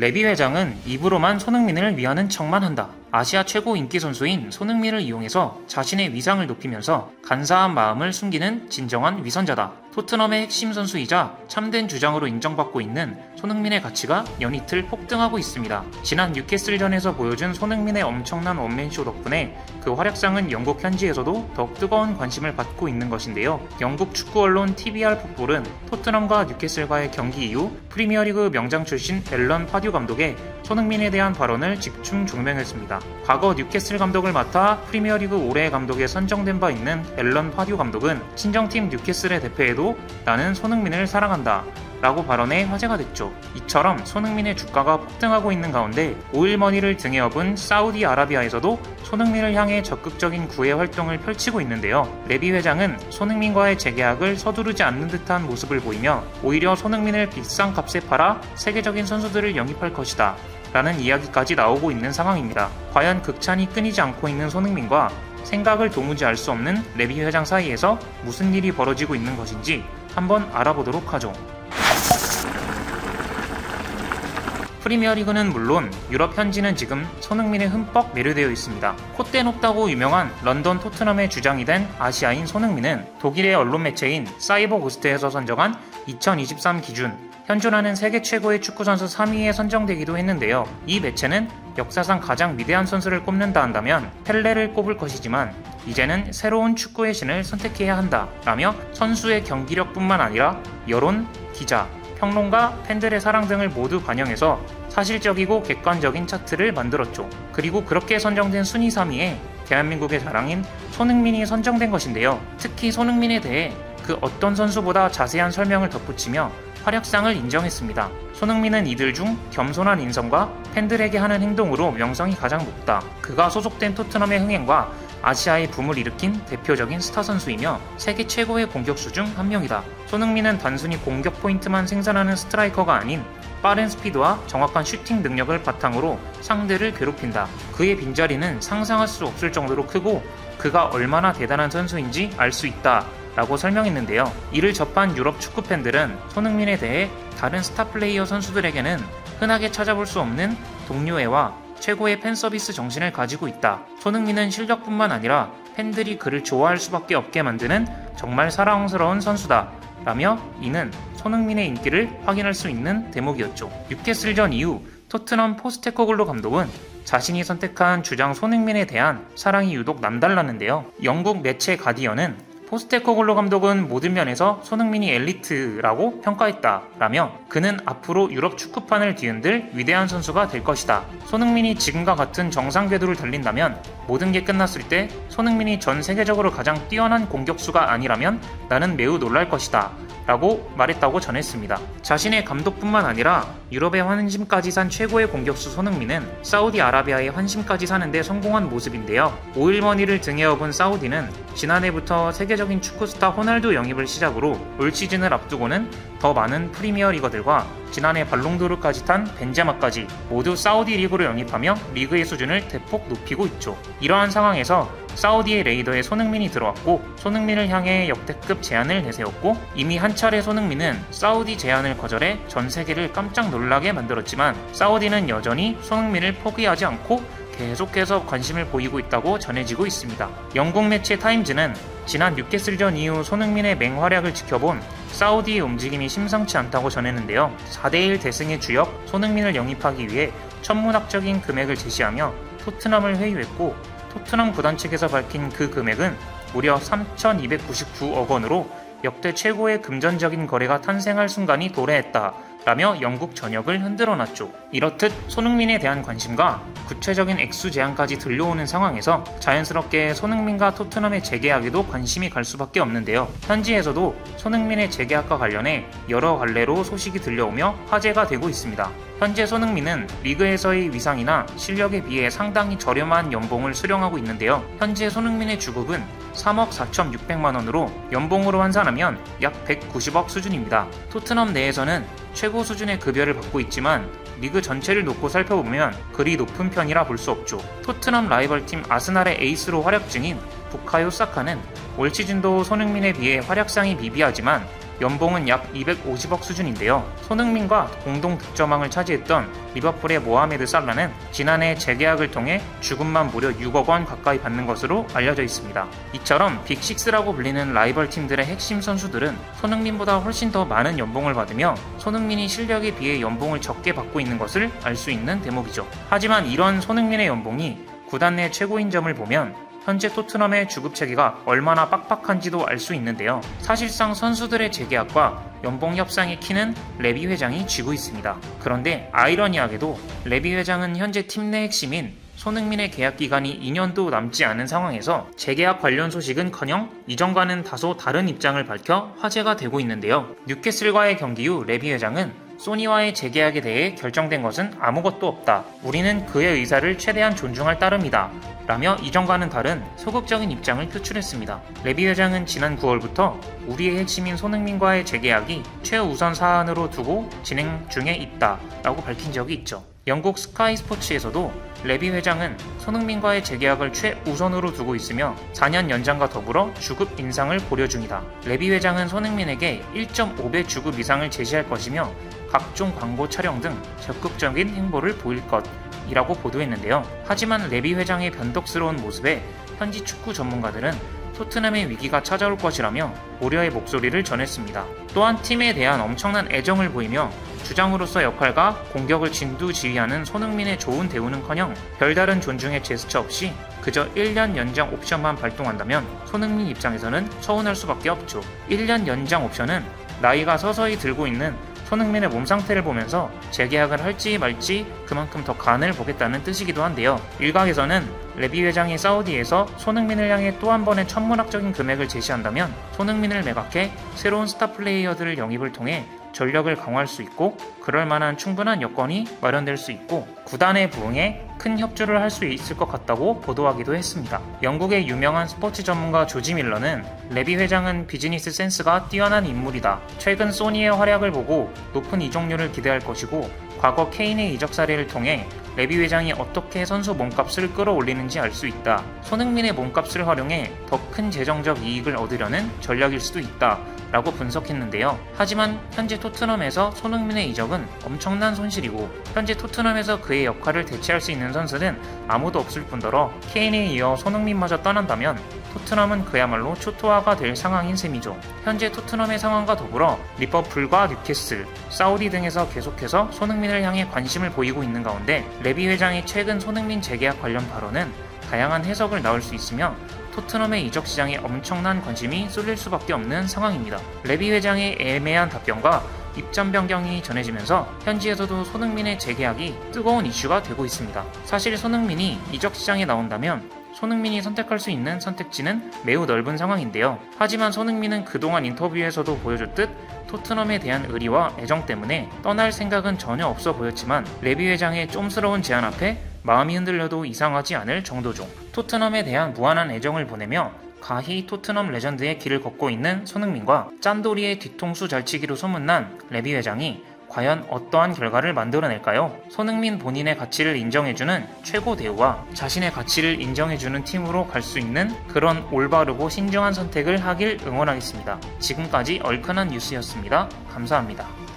레비 회장은 입으로만 손흥민을 위하는 척만 한다. 아시아 최고 인기 선수인 손흥민을 이용해서 자신의 위상을 높이면서 간사한 마음을 숨기는 진정한 위선자다. 토트넘의 핵심 선수이자 참된 주장으로 인정받고 있는 손흥민의 가치가 연이틀 폭등하고 있습니다. 지난 뉴캐슬전에서 보여준 손흥민의 엄청난 원맨쇼 덕분에 그 활약상은 영국 현지에서도 더욱 뜨거운 관심을 받고 있는 것인데요. 영국 축구 언론 TVR 풋볼은 토트넘과 뉴캐슬과의 경기 이후 프리미어리그 명장 출신 앨런 파듀 감독의 손흥민에 대한 발언을 집중 조명했습니다. 과거 뉴캐슬 감독을 맡아 프리미어리그 올해의 감독에 선정된 바 있는 앨런 파듀 감독은 친정팀 뉴캐슬의 대표에도 나는 손흥민을 사랑한다 라고 발언해 화제가 됐죠. 이처럼 손흥민의 주가가 폭등하고 있는 가운데 오일머니를 등에 업은 사우디아라비아에서도 손흥민을 향해 적극적인 구애 활동을 펼치고 있는데요. 레비 회장은 손흥민과의 재계약을 서두르지 않는 듯한 모습을 보이며 오히려 손흥민을 비싼 값에 팔아 세계적인 선수들을 영입할 것이다 라는 이야기까지 나오고 있는 상황입니다. 과연 극찬이 끊이지 않고 있는 손흥민과 생각을 도무지 알 수 없는 레비 회장 사이에서 무슨 일이 벌어지고 있는 것인지 한번 알아보도록 하죠. 프리미어리그는 물론 유럽 현지는 지금 손흥민에 흠뻑 매료되어 있습니다. 콧대 높다고 유명한 런던 토트넘의 주장이 된 아시아인 손흥민은 독일의 언론 매체인 사이버고스트에서 선정한 2023 기준 현존하는 세계 최고의 축구선수 3위에 선정되기도 했는데요. 이 매체는 역사상 가장 위대한 선수를 꼽는다 한다면 펠레를 꼽을 것이지만 이제는 새로운 축구의 신을 선택해야 한다 라며 선수의 경기력뿐만 아니라 여론, 기자, 평론가, 팬들의 사랑 등을 모두 반영해서 사실적이고 객관적인 차트를 만들었죠. 그리고 그렇게 선정된 순위 3위에 대한민국의 자랑인 손흥민이 선정된 것인데요. 특히 손흥민에 대해 그 어떤 선수보다 자세한 설명을 덧붙이며 활약상을 인정했습니다. 손흥민은 이들 중 겸손한 인성과 팬들에게 하는 행동으로 명성이 가장 높다. 그가 소속된 토트넘의 흥행과 아시아의 붐을 일으킨 대표적인 스타 선수이며 세계 최고의 공격수 중 한 명이다. 손흥민은 단순히 공격 포인트만 생산하는 스트라이커가 아닌 빠른 스피드와 정확한 슈팅 능력을 바탕으로 상대를 괴롭힌다. 그의 빈자리는 상상할 수 없을 정도로 크고 그가 얼마나 대단한 선수인지 알 수 있다 라고 설명했는데요. 이를 접한 유럽 축구 팬들은 손흥민에 대해 다른 스타 플레이어 선수들에게는 흔하게 찾아볼 수 없는 동료애와 최고의 팬 서비스 정신을 가지고 있다. 손흥민은 실력뿐만 아니라 팬들이 그를 좋아할 수밖에 없게 만드는 정말 사랑스러운 선수다 라며 이는 손흥민의 인기를 확인할 수 있는 대목이었죠. 뉴캐슬전 이후 토트넘 포스테코글로 감독은 자신이 선택한 주장 손흥민에 대한 사랑이 유독 남달랐는데요. 영국 매체 가디언은 포스테코글로 감독은 모든 면에서 손흥민이 엘리트라고 평가했다 라며 그는 앞으로 유럽 축구판을 뒤흔들 위대한 선수가 될 것이다. 손흥민이 지금과 같은 정상 궤도를 달린다면 모든 게 끝났을 때 손흥민이 전 세계적으로 가장 뛰어난 공격수가 아니라면 나는 매우 놀랄 것이다 라고 말했다고 전했습니다. 자신의 감독뿐만 아니라 유럽의 환심까지 산 최고의 공격수 손흥민은 사우디아라비아의 환심까지 사는데 성공한 모습인데요. 오일머니를 등에 업은 사우디는 지난해부터 세계적인 축구 스타 호날두 영입을 시작으로 올 시즌을 앞두고는 더 많은 프리미어 리거들과 지난해 발롱도르까지 탄 벤제마까지 모두 사우디 리그로 영입하며 리그의 수준을 대폭 높이고 있죠. 이러한 상황에서 사우디의 레이더에 손흥민이 들어왔고 손흥민을 향해 역대급 제안을 내세웠고 이미 한 차례 손흥민은 사우디 제안을 거절해 전 세계를 깜짝 놀라게 만들었지만 사우디는 여전히 손흥민을 포기하지 않고 계속해서 관심을 보이고 있다고 전해지고 있습니다. 영국 매체 타임즈는 지난 뉴캐슬전 이후 손흥민의 맹활약을 지켜본 사우디의 움직임이 심상치 않다고 전했는데요. 4대1 대승의 주역 손흥민을 영입하기 위해 천문학적인 금액을 제시하며 토트넘을 회유했고 토트넘 구단 측에서 밝힌 그 금액은 무려 3,299억 원으로 역대 최고의 금전적인 거래가 탄생할 순간이 도래했다 라며 영국 전역을 흔들어놨죠. 이렇듯 손흥민에 대한 관심과 구체적인 액수 제한까지 들려오는 상황에서 자연스럽게 손흥민과 토트넘의 재계약에도 관심이 갈 수밖에 없는데요. 현지에서도 손흥민의 재계약과 관련해 여러 갈래로 소식이 들려오며 화제가 되고 있습니다. 현재 손흥민은 리그에서의 위상이나 실력에 비해 상당히 저렴한 연봉을 수령하고 있는데요. 현재 손흥민의 주급은 3억 4,600만 원으로 연봉으로 환산하면 약 190억 수준입니다. 토트넘 내에서는 최고 수준의 급여를 받고 있지만 리그 전체를 놓고 살펴보면 그리 높은 편이라 볼 수 없죠. 토트넘 라이벌팀 아스날의 에이스로 활약 중인 부카요 사카는 올 시즌도 손흥민에 비해 활약상이 미비하지만 연봉은 약 250억 수준인데요. 손흥민과 공동 득점왕을 차지했던 리버풀의 모하메드 살라는 지난해 재계약을 통해 주급만 무려 6억 원 가까이 받는 것으로 알려져 있습니다. 이처럼 빅6라고 불리는 라이벌 팀들의 핵심 선수들은 손흥민보다 훨씬 더 많은 연봉을 받으며 손흥민이 실력에 비해 연봉을 적게 받고 있는 것을 알 수 있는 대목이죠. 하지만 이런 손흥민의 연봉이 구단 내 최고인 점을 보면 현재 토트넘의 주급 체계가 얼마나 빡빡한지도 알 수 있는데요. 사실상 선수들의 재계약과 연봉 협상의 키는 레비 회장이 쥐고 있습니다. 그런데 아이러니하게도 레비 회장은 현재 팀 내 핵심인 손흥민의 계약 기간이 2년도 남지 않은 상황에서 재계약 관련 소식은커녕 이전과는 다소 다른 입장을 밝혀 화제가 되고 있는데요. 뉴캐슬과의 경기 후 레비 회장은 소니와의 재계약에 대해 결정된 것은 아무것도 없다. 우리는 그의 의사를 최대한 존중할 따름이다. 라며 이전과는 다른 소극적인 입장을 표출했습니다. 레비 회장은 지난 9월부터 우리의 핵심인 손흥민과의 재계약이 최우선 사안으로 두고 진행 중에 있다. 라고 밝힌 적이 있죠. 영국 스카이 스포츠에서도 레비 회장은 손흥민과의 재계약을 최우선으로 두고 있으며 4년 연장과 더불어 주급 인상을 고려 중이다. 레비 회장은 손흥민에게 1.5배 주급 이상을 제시할 것이며 각종 광고 촬영 등 적극적인 행보를 보일 것이라고 보도했는데요. 하지만 레비 회장의 변덕스러운 모습에 현지 축구 전문가들은 토트넘의 위기가 찾아올 것이라며 우려의 목소리를 전했습니다. 또한 팀에 대한 엄청난 애정을 보이며 주장으로서 역할과 공격을 진두지휘하는 손흥민의 좋은 대우는커녕 별다른 존중의 제스처 없이 그저 1년 연장 옵션만 발동한다면 손흥민 입장에서는 서운할 수밖에 없죠. 1년 연장 옵션은 나이가 서서히 들고 있는 손흥민의 몸 상태를 보면서 재계약을 할지 말지 그만큼 더 간을 보겠다는 뜻이기도 한데요. 일각에서는 레비 회장이 사우디에서 손흥민을 향해 또 한 번의 천문학적인 금액을 제시한다면 손흥민을 매각해 새로운 스타 플레이어들을 영입을 통해 전력을 강화할 수 있고 그럴 만한 충분한 여건이 마련될 수 있고 구단의 부흥에 큰 협조를 할 수 있을 것 같다고 보도하기도 했습니다. 영국의 유명한 스포츠 전문가 조지 밀러는 레비 회장은 비즈니스 센스가 뛰어난 인물이다. 최근 소니의 활약을 보고 높은 이적료를 기대할 것이고 과거 케인의 이적 사례를 통해 레비 회장이 어떻게 선수 몸값을 끌어올리는지 알 수 있다. 손흥민의 몸값을 활용해 더 큰 재정적 이익을 얻으려는 전략일 수도 있다. 라고 분석했는데요. 하지만 현재 토트넘에서 손흥민의 이적은 엄청난 손실이고 현재 토트넘에서 그의 역할을 대체할 수 있는 선수는 아무도 없을 뿐더러 케인에 이어 손흥민마저 떠난다면 토트넘은 그야말로 초토화가 될 상황인 셈이죠. 현재 토트넘의 상황과 더불어 리버풀과 뉴캐슬, 사우디 등에서 계속해서 손흥민을 향해 관심을 보이고 있는 가운데 레비 회장의 최근 손흥민 재계약 관련 발언은 다양한 해석을 낳을 수 있으며 토트넘의 이적 시장에 엄청난 관심이 쏠릴 수밖에 없는 상황입니다. 레비 회장의 애매한 답변과 입장 변경이 전해지면서 현지에서도 손흥민의 재계약이 뜨거운 이슈가 되고 있습니다. 사실 손흥민이 이적 시장에 나온다면 손흥민이 선택할 수 있는 선택지는 매우 넓은 상황인데요. 하지만 손흥민은 그동안 인터뷰에서도 보여줬듯 토트넘에 대한 의리와 애정 때문에 떠날 생각은 전혀 없어 보였지만 레비 회장의 쫌스러운 제안 앞에 마음이 흔들려도 이상하지 않을 정도죠. 토트넘에 대한 무한한 애정을 보내며 가히 토트넘 레전드의 길을 걷고 있는 손흥민과 짠돌이의 뒤통수 잘치기로 소문난 레비 회장이 과연 어떠한 결과를 만들어낼까요? 손흥민 본인의 가치를 인정해주는 최고 대우와 자신의 가치를 인정해주는 팀으로 갈 수 있는 그런 올바르고 신중한 선택을 하길 응원하겠습니다. 지금까지 얼큰한 뉴스였습니다. 감사합니다.